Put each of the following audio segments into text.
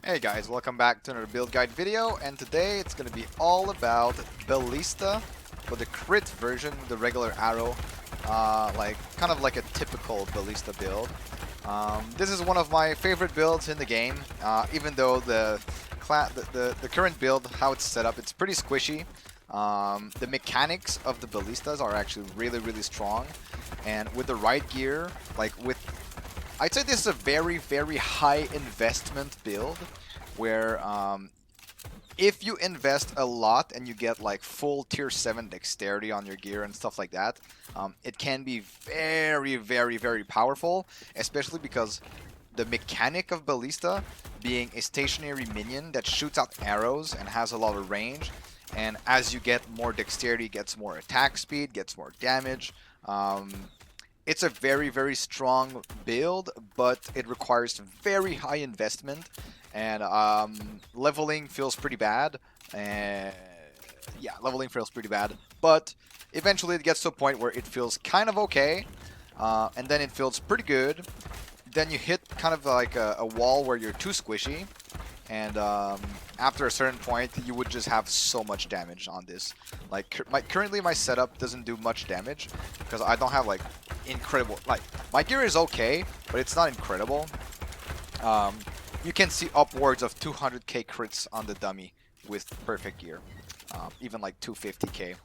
Hey guys, welcome back to another build guide video, and today it's going to be all about Ballista for the crit version, the regular arrow, like kind of like a typical Ballista build. This is one of my favorite builds in the game, even though the current build, how it's set up, it's pretty squishy. The mechanics of the Ballistas are actually really strong, and with the right gear, I'd say this is a very high investment build where if you invest a lot and you get like full tier 7 dexterity on your gear and stuff like that, it can be very powerful, especially because the mechanic of Ballista being a stationary minion that shoots out arrows and has a lot of range, and as you get more dexterity, gets more attack speed, gets more damage. It's a very strong build, but it requires very high investment, and leveling feels pretty bad. And yeah, leveling feels pretty bad, but eventually it gets to a point where it feels kind of okay, and then it feels pretty good. Then you hit kind of like a wall where you're too squishy, and after a certain point you would just have so much damage on this. Like currently my setup doesn't do much damage because I don't have like incredible, like my gear is okay, but it's not incredible. You can see upwards of 200k crits on the dummy with perfect gear, even like 250k.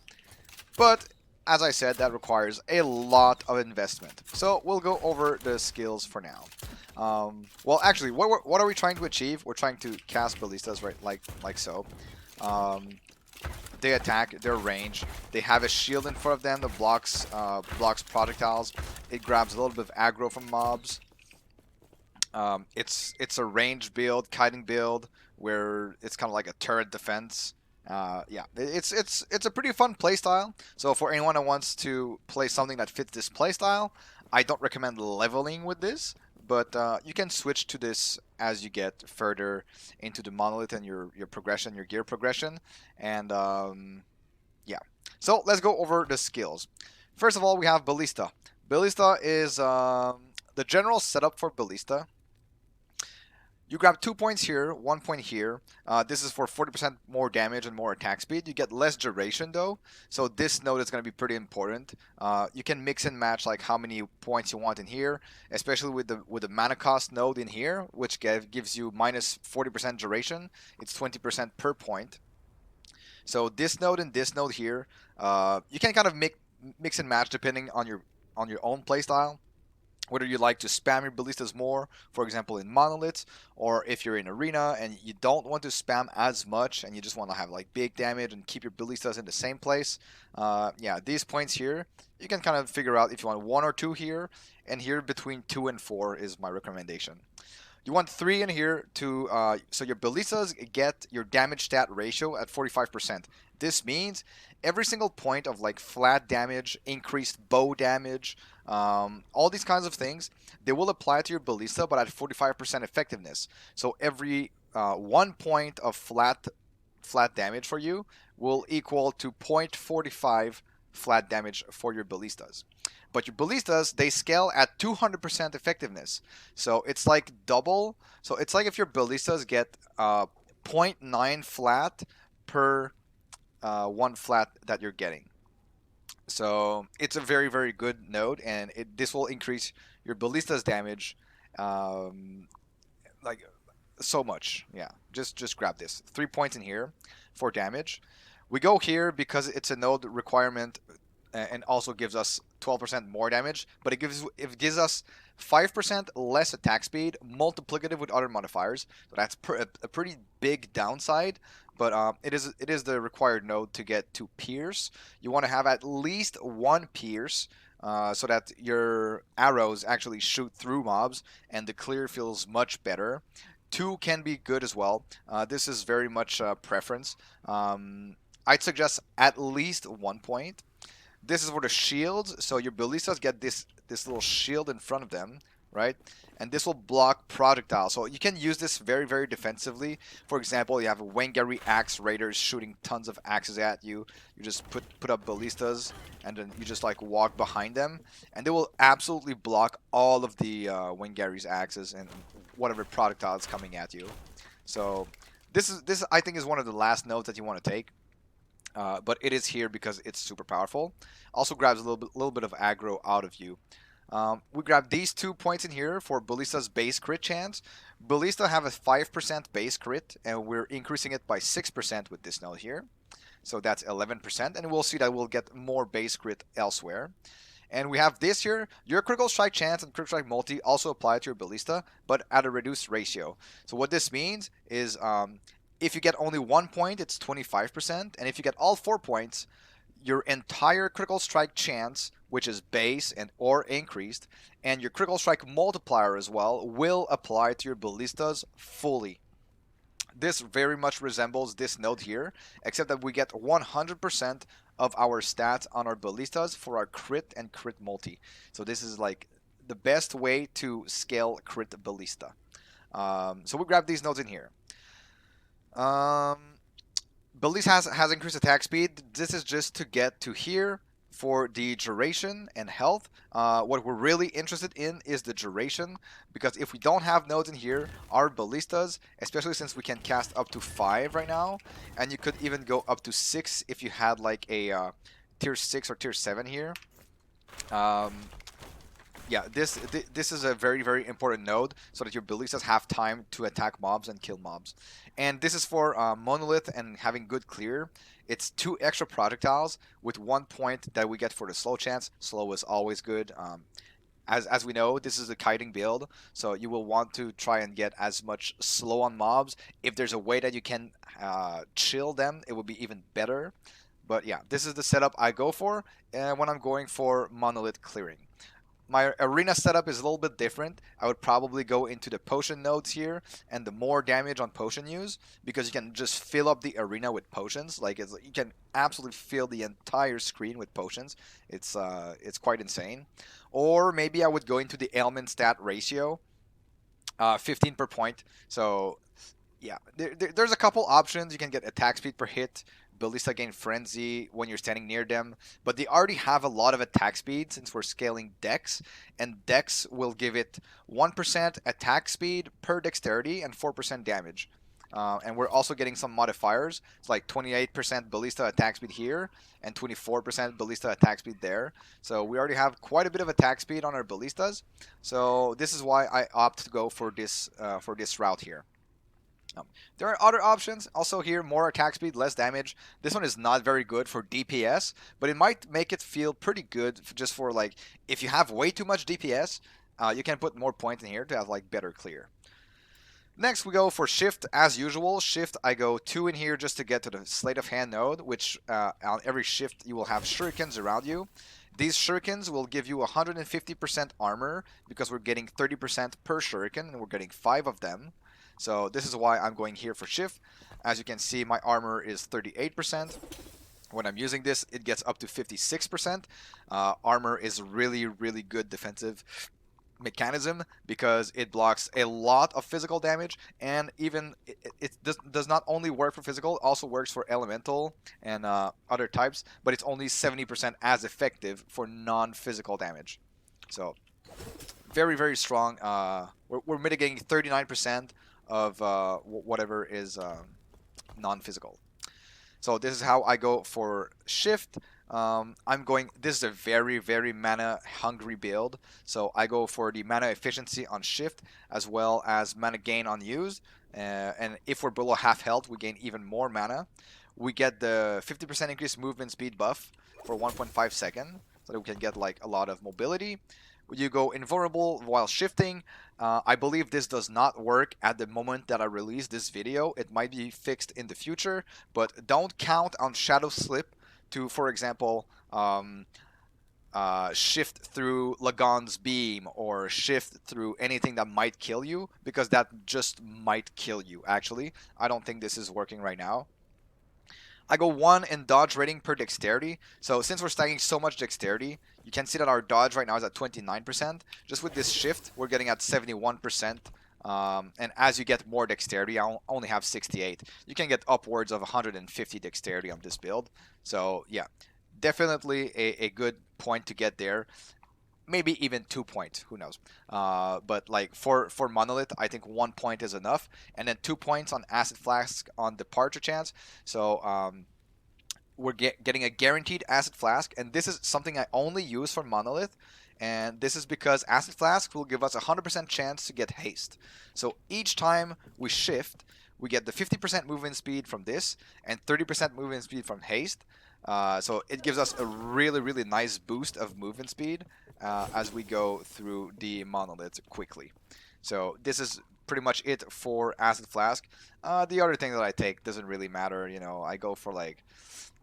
But as I said, that requires a lot of investment. So we'll go over the skills for now. Well, actually, what are we trying to achieve? We're trying to cast ballistas, right? Like so. They attack, they're ranged. They have a shield in front of them that blocks projectiles. It grabs a little bit of aggro from mobs. It's a ranged build, kiting build, where it's kind of like a turret defense. Yeah, it's a pretty fun playstyle. So for anyone that wants to play something that fits this playstyle, I don't recommend leveling with this, but you can switch to this as you get further into the monolith and your progression, your gear progression, and yeah. So let's go over the skills. First of all, we have Ballista. Ballista is the general setup for Ballista. You grab 2 points here, 1 point here. This is for 40% more damage and more attack speed. You get less duration though, so this node is going to be pretty important. You can mix and match like how many points you want in here, especially with the mana cost node in here, which gives you minus 40% duration. It's 20% per point. So this node and this node here, you can kind of mix and match depending on your own playstyle. Whether you like to spam your ballistas more, for example in monoliths, or if you're in arena and you don't want to spam as much and you just want to have like big damage and keep your ballistas in the same place, yeah, these points here, you can kind of figure out if you want 1 or 2 here, and here between 2 and 4 is my recommendation. You want 3 in here to so your ballistas get your damage stat ratio at 45%. This means every single point of like flat damage, increased bow damage, all these kinds of things, they will apply to your ballista, but at 45% effectiveness. So every 1 point of flat damage for you will equal to 0.45 flat damage for your ballistas. But your ballistas, they scale at 200% effectiveness. So it's like double. So it's like if your ballistas get 0.9 flat per 1 flat that you're getting. So it's a very good node, and this will increase your ballista's damage like so much. Yeah, just grab this. 3 points in here for damage. We go here because it's a node requirement, and also gives us 12% more damage, but it gives us 5% less attack speed, multiplicative with other modifiers. So that's a pretty big downside, but it is the required node to get to pierce. You want to have at least 1 pierce, so that your arrows actually shoot through mobs, and the clear feels much better. 2 can be good as well. This is very much preference. I'd suggest at least 1 point. This is for the shields, so your ballistas get this little shield in front of them, right? And this will block projectiles. So you can use this very defensively. For example, you have Wengari axe raiders shooting tons of axes at you. You just put up ballistas, and then you just like walk behind them, and they will absolutely block all of the Wengari's axes and whatever projectiles coming at you. So this I think is one of the last nodes that you want to take. But it is here because it's super powerful. Also grabs a little bit of aggro out of you. We grab these 2 points in here for Ballista's base crit chance. Ballista have a 5% base crit, and we're increasing it by 6% with this node here. So that's 11%, and we'll see that we'll get more base crit elsewhere. And we have this here. Your critical strike chance and critical strike multi also apply to your Ballista, but at a reduced ratio. So what this means is if you get only 1 point, it's 25%. And if you get all 4 points, your entire critical strike chance, which is base and or increased, and your critical strike multiplier as well, will apply to your Ballistas fully. This very much resembles this node here, except that we get 100% of our stats on our Ballistas for our crit and crit multi. So this is like the best way to scale crit Ballista. So we grab these nodes in here. Ballista has increased attack speed. This is just to get to here for the duration and health. What we're really interested in is the duration, because if we don't have nodes in here, our Ballistas, especially since we can cast up to 5 right now, and you could even go up to 6 if you had like a tier 6 or tier 7 here. Yeah, this is a very important node so that your Ballistas have time to attack mobs and kill mobs. And this is for Monolith and having good clear. It's 2 extra projectiles with 1 point that we get for the slow chance. Slow is always good. As we know, this is a kiting build, so you will want to try and get as much slow on mobs. If there's a way that you can chill them, it would be even better. But yeah, this is the setup I go for when I'm going for Monolith clearing. My arena setup is a little bit different. I would probably go into the potion nodes here and the more damage on potion use, because you can just fill up the arena with potions. Like you can absolutely fill the entire screen with potions. It's quite insane. Or maybe I would go into the ailment stat ratio, 15 per point. So yeah, there's a couple options. You can get attack speed per hit, Ballista gain frenzy when you're standing near them, but they already have a lot of attack speed since we're scaling dex, and dex will give it 1% attack speed per dexterity and 4% damage. And we're also getting some modifiers. It's like 28% Ballista attack speed here and 24% Ballista attack speed there. So we already have quite a bit of attack speed on our Ballistas. So this is why I opt to go for this route here. There are other options also here, more attack speed, less damage. This one is not very good for DPS, but it might make it feel pretty good just for like, if you have way too much DPS, you can put more points in here to have like better clear. Next we go for shift as usual. Shift, I go 2 in here just to get to the sleight of hand node, which on every shift you will have shurikens around you. These shurikens will give you 150% armor because we're getting 30% per shuriken and we're getting 5 of them. So this is why I'm going here for shift. As you can see, my armor is 38%. When I'm using this, it gets up to 56%. Armor is really good defensive mechanism because it blocks a lot of physical damage, and even it does not only work for physical, it also works for elemental and other types, but it's only 70% as effective for non-physical damage. So very strong. We're mitigating 39% of whatever is non-physical. So this is how I go for shift. This is a very mana hungry build, so I go for the mana efficiency on shift as well as mana gain on use, and if we're below half health we gain even more mana. We get the 50% increased movement speed buff for 1.5 seconds, so that we can get like a lot of mobility. You go invulnerable while shifting. I believe this does not work at the moment that I release this video. It might be fixed in the future, but don't count on Shadow Slip to, for example, shift through Lagon's beam or shift through anything that might kill you, because that just might kill you, actually. I don't think this is working right now. I go 1 in dodge rating per dexterity. So since we're stacking so much dexterity, you can see that our dodge right now is at 29%. Just with this shift, we're getting at 71%. And as you get more dexterity, I only have 68. You can get upwards of 150 dexterity on this build. So yeah, definitely a good point to get there. maybe even 2 points. Who knows? But like for monolith, I think 1 point is enough, and then 2 points on acid flask on departure chance. So we're getting a guaranteed acid flask, and this is something I only use for monolith. And this is because acid flask will give us a 100% chance to get haste. So each time we shift, we get the 50% movement speed from this and 30% movement speed from haste. So it gives us a really, really nice boost of movement speed as we go through the monolith quickly. So this is pretty much it for acid flask. The other thing that I take doesn't really matter. You know, I go for like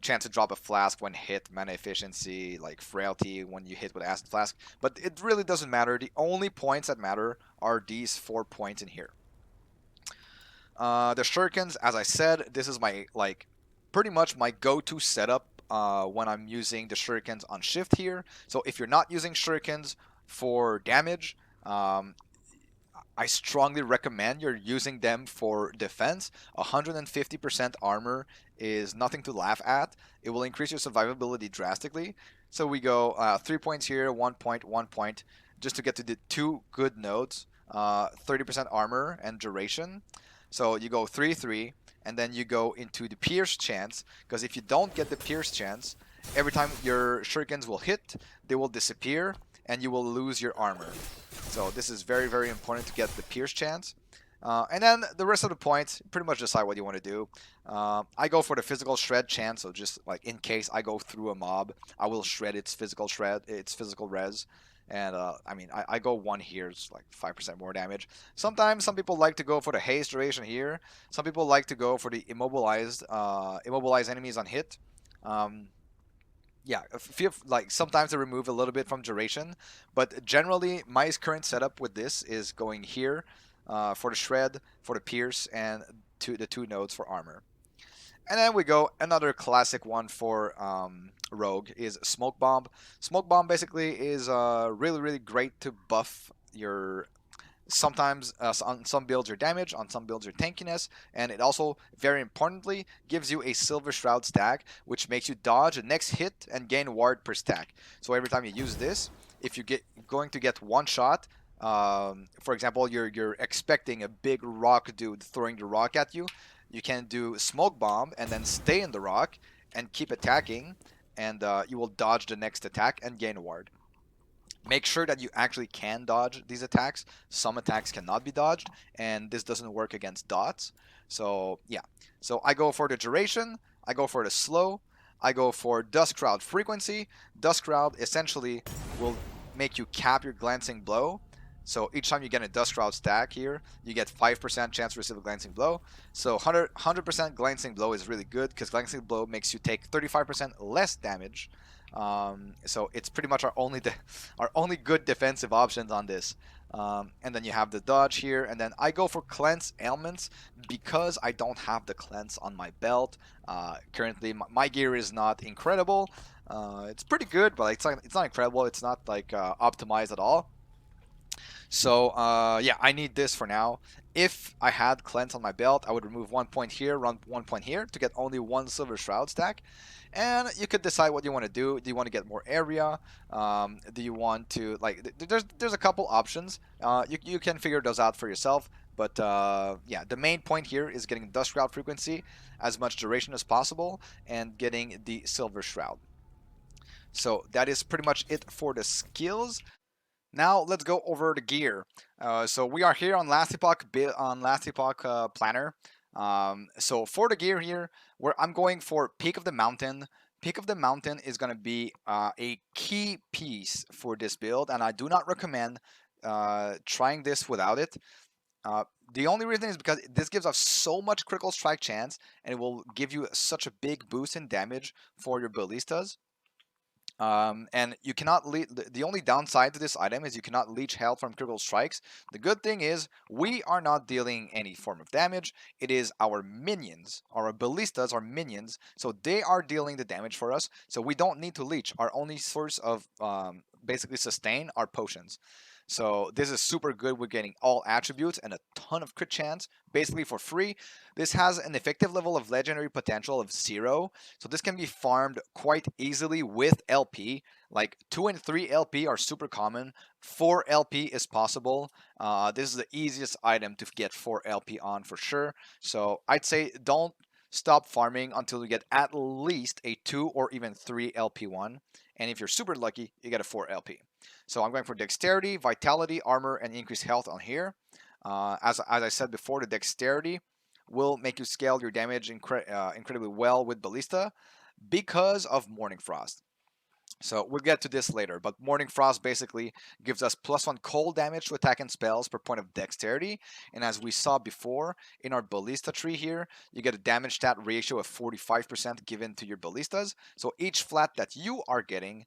chance to drop a flask when hit, mana efficiency, like frailty when you hit with acid flask. But it really doesn't matter. The only points that matter are these 4 points in here. The shurikens, as I said, this is my like pretty much my go-to setup when I'm using the shurikens on shift here. So if you're not using shurikens for damage, I strongly recommend you're using them for defense. 150% armor is nothing to laugh at. It will increase your survivability drastically. So we go 3 points here, 1 point, 1 point, just to get to the two good nodes. 30% armor and duration. So you go 3-3, and then you go into the pierce chance, because if you don't get the pierce chance, every time your shurikens will hit, they will disappear, and you will lose your armor. So this is very, very important to get the pierce chance. And then the rest of the points, pretty much decide what you want to do. I go for the physical shred chance, so just like in case I go through a mob, I will shred its physical res. And I mean, I go one here, it's like 5% more damage. Sometimes some people like to go for the haste duration here. Some people like to go for the immobilized enemies on hit. Yeah, feel like sometimes they remove a little bit from duration, but generally my current setup with this is going here for the shred, for the pierce, and the two nodes for armor. And then we go another classic one for rogue is smoke bomb. Smoke bomb basically is really, really great to buff your sometimes on some builds your damage, on some builds your tankiness, and it also, very importantly, gives you a silver shroud stack, which makes you dodge the next hit and gain ward per stack. So every time you use this, if you get going to get one shot, for example, you're expecting a big rock dude throwing the rock at you, you can do smoke bomb and then stay in the rock and keep attacking, and you will dodge the next attack and gain ward. Make sure that you actually can dodge these attacks. Some attacks cannot be dodged, and this doesn't work against dots. So yeah, so I go for the duration, I go for the slow, I go for Dust Crowd frequency. Dust Crowd essentially will make you cap your glancing blow. So each time you get a Dust Crowd stack here, you get 5% chance to receive a glancing blow. So 100% glancing blow is really good because glancing blow makes you take 35% less damage. So it's pretty much our only good defensive options on this. And then you have the dodge here, and then I go for cleanse ailments because I don't have the cleanse on my belt. Currently, my gear is not incredible. It's pretty good, but it's not incredible. It's not like optimized at all. So yeah, I need this for now. If I had cleanse on my belt, I would remove 1 point here, run 1 point here to get only one silver shroud stack. And you could decide what you want to do. Do you want to get more area? Do you want to like? There's a couple options. You can figure those out for yourself. But yeah, the main point here is getting dust shroud frequency, as much duration as possible, and getting the silver shroud. So that is pretty much it for the skills. Now let's go over the gear. So we are here on Last Epoch Planner. So for the gear here, where I'm going for Peak of the Mountain. Peak of the Mountain is going to be a key piece for this build, and I do not recommend trying this without it. The only reason is because this gives us so much critical strike chance, and it will give you such a big boost in damage for your ballistas. And you cannot the only downside to this item is you cannot leech health from critical strikes. The good thing is we are not dealing any form of damage. It is our minions, our ballistas are minions, so they are dealing the damage for us. So we don't need to leech. Our only source of basically sustain are potions. So this is super good. We're getting all attributes and a ton of crit chance basically for free. This has an effective level of legendary potential of 0. So this can be farmed quite easily with LP. Like 2 and 3 LP are super common. 4 LP is possible. This is the easiest item to get 4 LP on for sure. So I'd say don't stop farming until you get at least a 2 or even 3 LP1. And if you're super lucky, you get a 4 LP. So I'm going for dexterity, vitality, armor, and increased health on here. As I said before, the dexterity will make you scale your damage incredibly well with Ballista because of Morning Frost. So we'll get to this later, but Morning Frost basically gives us +1 cold damage to attack and spells per point of dexterity. And as we saw before in our Ballista tree here, you get a damage stat ratio of 45% given to your Ballistas. So each flat that you are getting,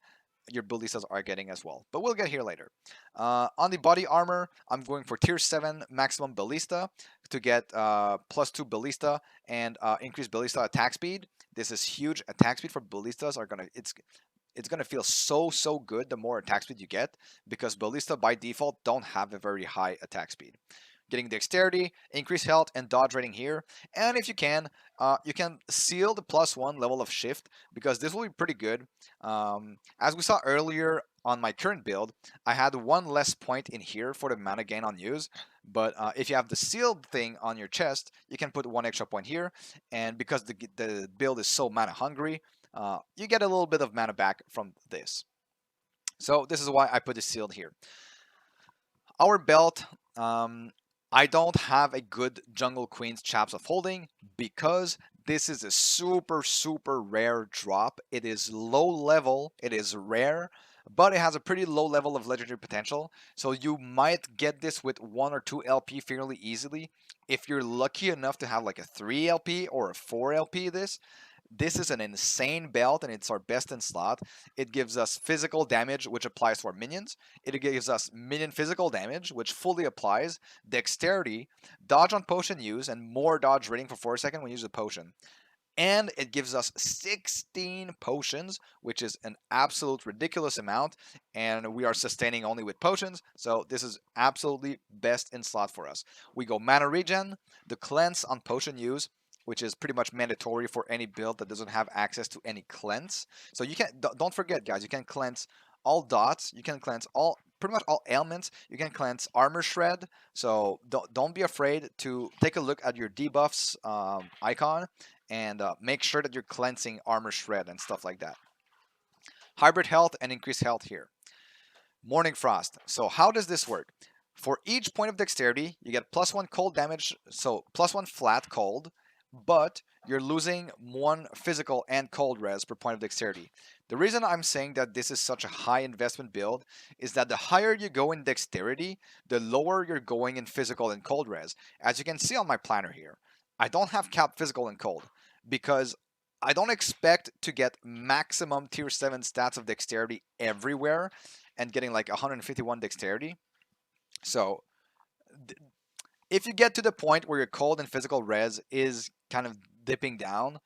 your Ballistas are getting as well. But we'll get here later. On the body armor, I'm going for tier 7 maximum Ballista to get +2 Ballista and increased Ballista attack speed. This is huge. Attack speed for Ballistas are gonna it's going to feel so good the more attack speed you get, because Ballista by default don't have a very high attack speed. Getting dexterity, increase health, and dodge rating here. And if you can seal the +1 level of shift, because this will be pretty good. As we saw earlier on my current build, I had 1 less point in here for the mana gain on use. But if you have the sealed thing on your chest, you can put 1 extra point here. And because the build is so mana hungry, you get a little bit of mana back from this. So this is why I put it sealed here. Our belt, I don't have a good Jungle Queen's Chaps of Holding because this is a super rare drop. It is low level, it is rare, but it has a pretty low level of legendary potential. So you might get this with 1 or 2 LP fairly easily. If you're lucky enough to have like a 3 LP or a 4 LP this is an insane belt, and it's our best in slot. It gives us physical damage, which applies to our minions. It gives us minion physical damage, which fully applies. Dexterity, dodge on potion use, and more dodge rating for 4 seconds when you use a potion. And it gives us 16 potions, which is an absolute ridiculous amount. And we are sustaining only with potions, so this is absolutely best in slot for us. We go mana regen, the cleanse on potion use, which is pretty much mandatory for any build that doesn't have access to any cleanse. So you can don't forget, guys, you can cleanse all dots, you can cleanse all pretty much all ailments, you can cleanse armor shred. So don't be afraid to take a look at your debuffs icon and make sure that you're cleansing armor shred and stuff like that. Hybrid health and increased health here. Morning Frost. So how does this work? For each point of dexterity, you get +1 cold damage, so +1 flat cold, but you're losing 1 physical and cold res per point of dexterity. The reason I'm saying that this is such a high investment build is that the higher you go in dexterity, the lower you're going in physical and cold res. As you can see on my planner here, I don't have cap physical and cold because I don't expect to get maximum tier 7 stats of dexterity everywhere and getting like 151 dexterity. So if you get to the point where your cold and physical res is kind of dipping down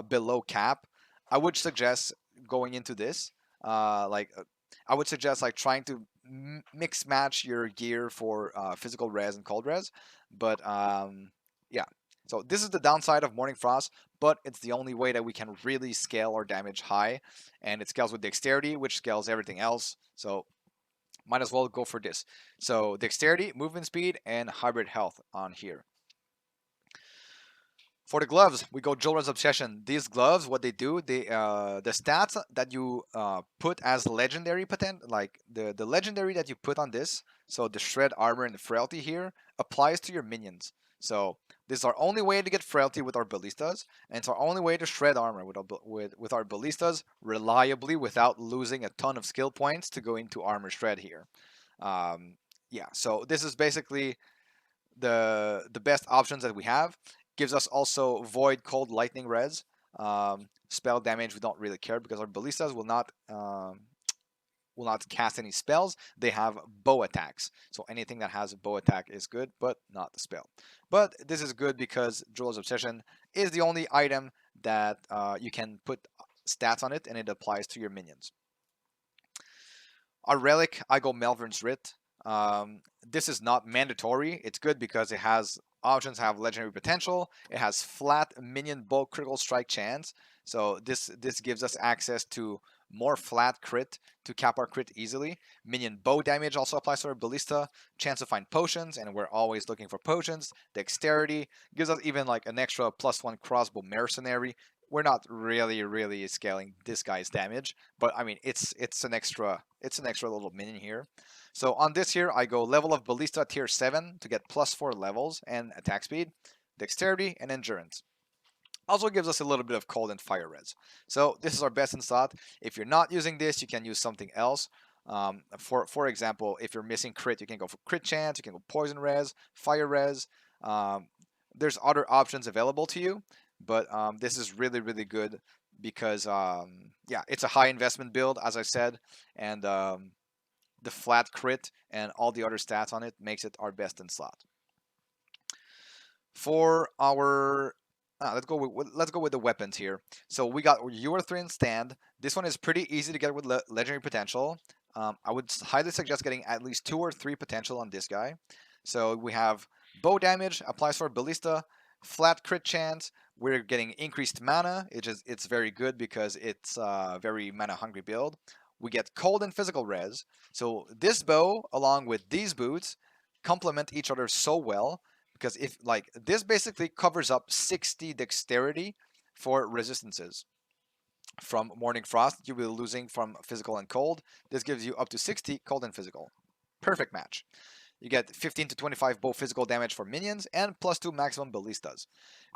below cap, I would suggest going into this. I would suggest like trying to mix match your gear for physical res and cold res. But yeah, so this is the downside of Morning Frost, but it's the only way that we can really scale our damage high, and it scales with dexterity, which scales everything else. So might as well go for this. So dexterity, movement speed, and hybrid health on here. For the gloves, we go Jolra's Obsession. These gloves, what they do, the stats that you put as legendary like the legendary that you put on this, so the shred armor and the frailty here, applies to your minions. So this is our only way to get frailty with our ballistas, and it's our only way to shred armor with our ballistas reliably without losing a ton of skill points to go into armor shred here. Yeah, so this is basically the best options that we have. Gives us also void, cold, lightning res. Spell damage we don't really care because our ballistas will not cast any spells. They have bow attacks, so anything that has a bow attack is good, but not the spell. But this is good because Jeweler's Obsession is the only item that you can put stats on it, and it applies to your minions. Our relic, I go Melvin's Writ. This is not mandatory. It's good because it has options have legendary potential. It has flat minion bow critical strike chance. So this gives us access to more flat crit to cap our crit easily. Minion bow damage also applies to our ballista. Chance to find potions, and we're always looking for potions. Dexterity gives us even like an extra +1 crossbow mercenary. We're not really scaling this guy's damage, but I mean it's an extra little minion here. So on this here, I go level of ballista tier 7 to get +4 levels and attack speed, dexterity, and endurance. Also gives us a little bit of cold and fire res. So this is our best in slot. If you're not using this, you can use something else. For example, if you're missing crit, you can go for crit chance, you can go poison res, fire res. Um, there's other options available to you, but this is really good because yeah, it's a high investment build, as I said, and the flat crit and all the other stats on it makes it our best in slot. For our let's go with the weapons here. So we got Urthrin stand. This one is pretty easy to get with legendary potential. I would highly suggest getting at least 2 or 3 potential on this guy. So we have bow damage applies for ballista, flat crit chance. We're getting increased mana. It's very good because it's a very mana hungry build. We get cold and physical res. So this bow along with these boots complement each other so well because if like this basically covers up 60 dexterity for resistances. From Morning Frost, you'll be losing from physical and cold. This gives you up to 60 cold and physical. Perfect match. You get 15 to 25 bow physical damage for minions and +2 maximum ballistas.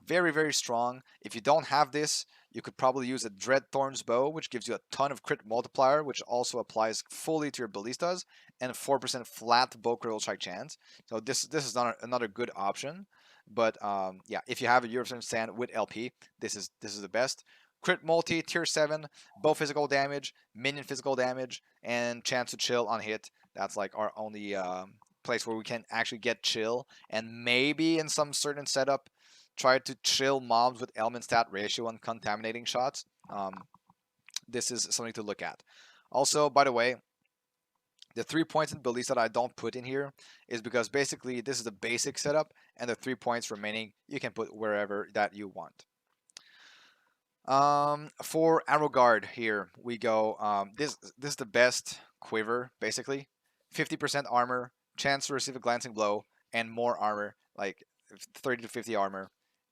Very strong. If you don't have this, you could probably use a Dreadthorn's bow, which gives you a ton of crit multiplier, which also applies fully to your ballistas, and 4% flat bow critical strike chance. So this is another good option. But yeah, if you have a European stand with LP, this is the best. Crit multi, tier 7, bow physical damage, minion physical damage, and chance to chill on hit. That's like our only place where we can actually get chill, and maybe in some certain setup try to chill mobs with element stat ratio and contaminating shots. This is something to look at. Also, by the way, the 3 points in ballista that I don't put in here is because basically this is the basic setup, and the 3 points remaining you can put wherever that you want. For arrow guard here we go. This is the best quiver basically. 50% armor, chance to receive a glancing blow, and more armor, like 30 to 50 armor.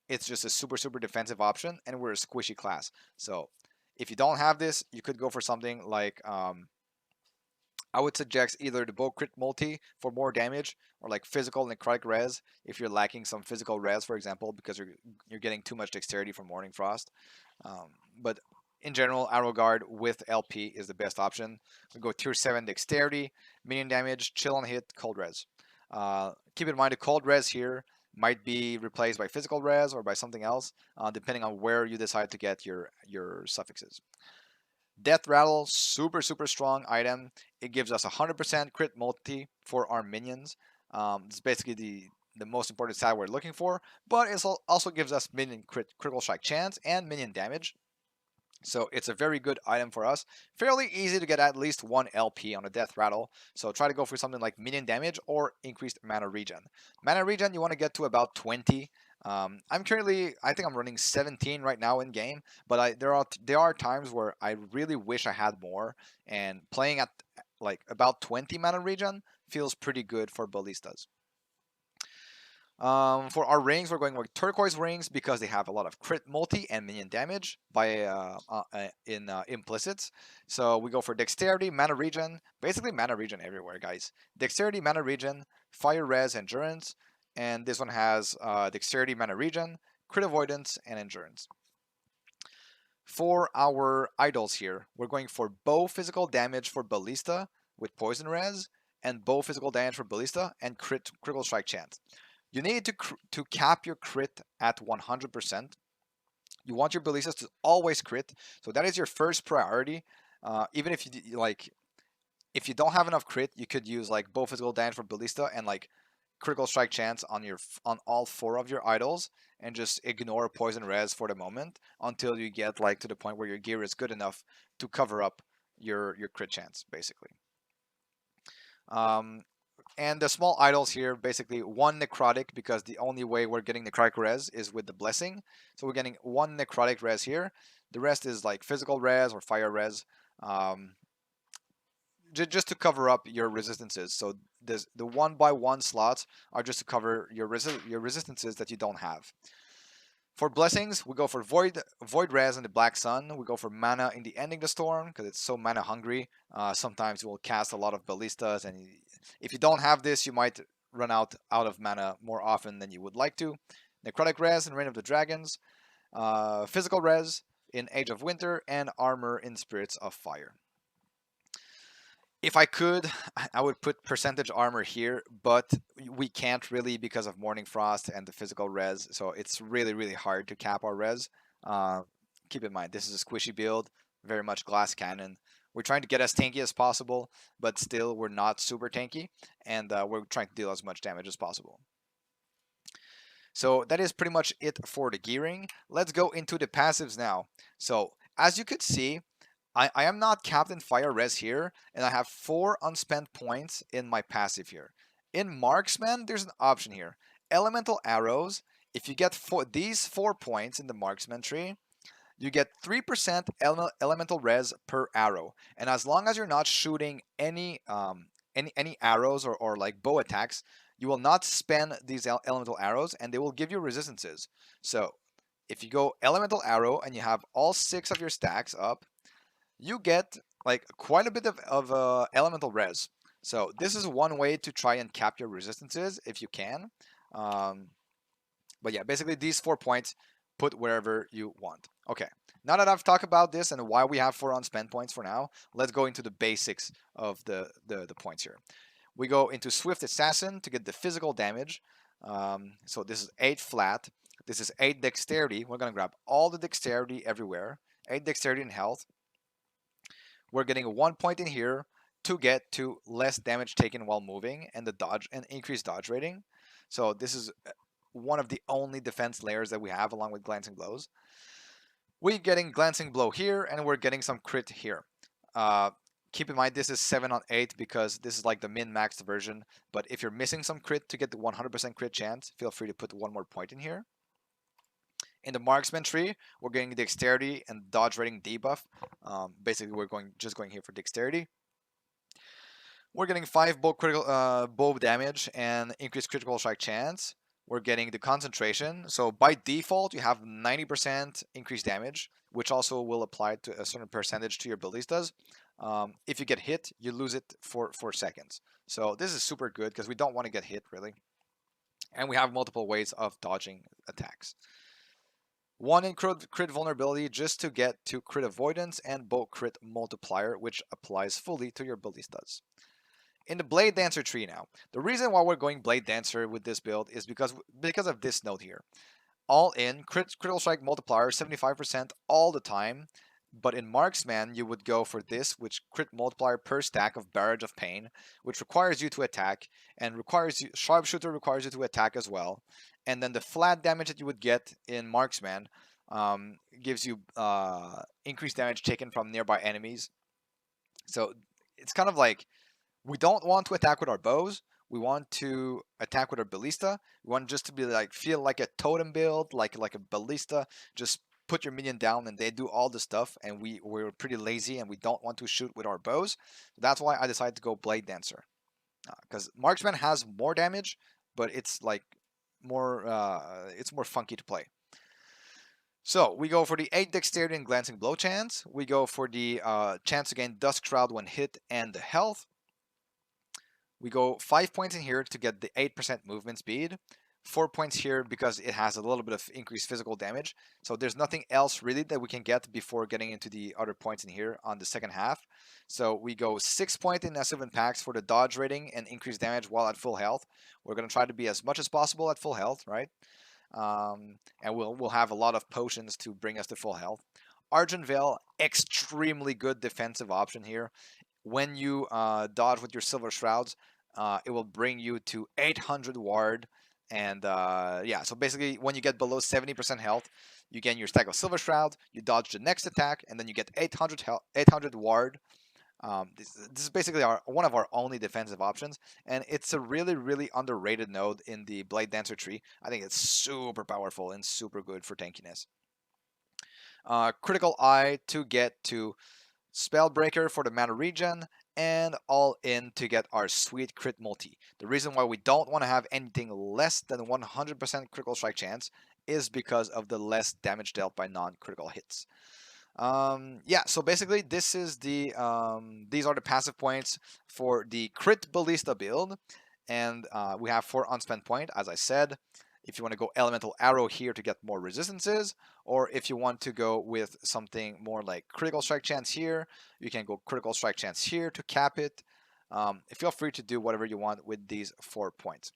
It's just a super defensive option, and we're a squishy class. So if you don't have this, you could go for something like I would suggest either the bow crit multi for more damage, or like physical necrotic res if you're lacking some physical res, for example, because you're getting too much dexterity from Morning Frost. But in general, Arrow Guard with LP is the best option. We go tier 7 dexterity, minion damage, chill on hit, cold res. Keep in mind the cold res here might be replaced by physical res or by something else, depending on where you decide to get your suffixes. Death Rattle, super strong item. It gives us 100% crit multi for our minions. It's basically the most important stat we're looking for, but it also gives us minion critical strike chance and minion damage. So it's a very good item for us. Fairly easy to get at least 1 LP on a Death Rattle. So try to go for something like minion damage or increased mana regen. Mana regen you want to get to about 20. I'm currently, I think I'm running 17 right now in game, but there are times where I really wish I had more, and playing at like about 20 mana regen feels pretty good for ballistas. For our rings, we're going with turquoise rings because they have a lot of crit multi and minion damage by in implicits. So we go for dexterity, mana regen, basically mana regen everywhere, guys. Dexterity, mana regen, fire res, endurance, and this one has dexterity, mana regen, crit avoidance, and endurance. For our idols here, we're going for bow physical damage for ballista with poison res, and bow physical damage for ballista and critical strike chance. You need to cap your crit at 100%. You want your ballistas to always crit, so that is your first priority. Even if if you don't have enough crit, you could use like bow physical damage for ballista and like critical strike chance on all 4 of your idols, and just ignore poison res for the moment until you get like to the point where your gear is good enough to cover up your crit chance, basically. And the small idols here, basically one necrotic, because the only way we're getting necrotic res is with the blessing. So we're getting one necrotic res here. The rest is like physical res or fire res, um, just to cover up your resistances. So the 1 by 1 slots are just to cover your resistances that you don't have. For blessings, we go for void res in the Black Sun. We go for mana in the Ending the Storm because it's so mana hungry. Sometimes you will cast a lot of ballistas, and if you don't have this, you might run out of mana more often than you would like to. Necrotic res in Reign of the Dragons, physical res in Age of Winter, and armor in Spirits of Fire. If I could, I would put percentage armor here, but we can't really because of Morning Frost and the physical res. So it's really hard to cap our res. Uh, keep in mind, this is a squishy build, very much glass cannon. We're trying to get as tanky as possible, but still we're not super tanky, and we're trying to deal as much damage as possible. So that is pretty much it for the gearing. Let's go into the passives now. So as you could see, I am not capped in fire res here, and I have 4 unspent points in my passive here. In marksman, there's an option here. Elemental arrows. If you get these 4 points in the marksman tree, you get 3% elemental res per arrow. And as long as you're not shooting any arrows or like bow attacks, you will not spend these elemental arrows, and they will give you resistances. So if you go elemental arrow and you have all 6 of your stacks up, you get like quite a bit of elemental res. So this is one way to try and cap your resistances if you can. But yeah, basically these 4 points, put wherever you want. Okay, now that I've talked about this and why we have 4 unspent points for now, let's go into the basics of the points here. We go into Swift Assassin to get the physical damage. So this is 8 flat. This is 8 dexterity. We're going to grab all the dexterity everywhere. 8 dexterity and health. We're getting 1 point in here to get to less damage taken while moving and the dodge and increased dodge rating. So this is one of the only defense layers that we have along with glancing blows. We're getting glancing blow here, and we're getting some crit here. Keep in mind this is 7 on 8 because this is like the min-maxed version, but if you're missing some crit to get the 100% crit chance, feel free to put 1 more point in here. In the marksman tree, we're getting dexterity and dodge rating debuff. Basically, we're just going here for dexterity. We're getting 5 bow damage and increased critical strike chance. We're getting the concentration. So by default, you have 90% increased damage, which also will apply to a certain percentage to your ballistas. If you get hit, you lose it for 4 seconds. So this is super good because we don't want to get hit, really. And we have multiple ways of dodging attacks. 1 in crit vulnerability just to get to crit avoidance and bow crit multiplier, which applies fully to your ballistas. In the Blade Dancer tree now, the reason why we're going Blade Dancer with this build is because of this note here. All in, critical strike multiplier 75% all the time, but in Marksman you would go for this, which crit multiplier per stack of Barrage of Pain, which requires you to attack, and Sharpshooter requires you to attack as well. And then the flat damage that you would get in Marksman gives you increased damage taken from nearby enemies. So it's kind of like, we don't want to attack with our bows. We want to attack with our ballista. We want just to be like, feel like a totem build, like a ballista. Just put your minion down and they do all the stuff. And we're pretty lazy and we don't want to shoot with our bows. So that's why I decided to go Blade Dancer. Because Marksman has more damage, but it's like it's more funky to play. So we go for the 8 dexterity and glancing blow chance. We go for the chance to gain Dusk Shroud when hit and the health. We go 5 points in here to get the 8% movement speed. 4 points here because it has a little bit of increased physical damage. So there's nothing else really that we can get before getting into the other points in here on the second half. So we go 6 points in Nessive Impacts for the dodge rating and increased damage while at full health. We're going to try to be as much as possible at full health, right? And we'll have a lot of potions to bring us to full health. Argent Veil, extremely good defensive option here. When you dodge with your Silver Shrouds, it will bring you to 800 ward. And yeah, so basically when you get below 70% health, you gain your stack of Silver Shroud, you dodge the next attack, and then you get 800 ward. This is basically one of our only defensive options, and it's a really underrated node in the Blade Dancer tree. I think it's super powerful and super good for tankiness. Critical Eye to get to Spellbreaker for the mana regen, and All In to get our sweet crit multi. The reason why we don't want to have anything less than 100% critical strike chance is because of the less damage dealt by non-critical hits. Yeah, so basically this is the these are the passive points for the crit ballista build, and we have 4 unspent point, as I said. If you want to go elemental arrow here to get more resistances, or if you want to go with something more like critical strike chance here, you can go critical strike chance here to cap it. Feel free to do whatever you want with these 4 points.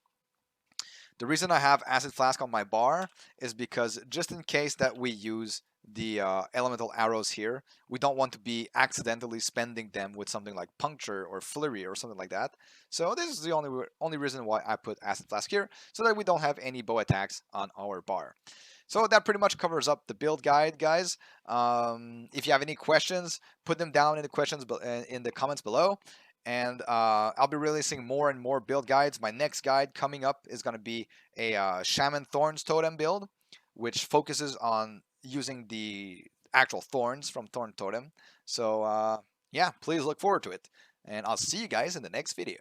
The reason I have Acid Flask on my bar is because just in case that we use the elemental arrows here, we don't want to be accidentally spending them with something like Puncture or Flurry or something like that. So this is the only reason why I put Acid Flask here, so that we don't have any bow attacks on our bar. So that pretty much covers up the build guide, guys. If you have any questions, put them down in the comments below. And I'll be releasing more and more build guides. My next guide coming up is going to be a Shaman Thorns Totem build, which focuses on using the actual thorns from Thorn Totem. So yeah, please look forward to it. And I'll see you guys in the next video.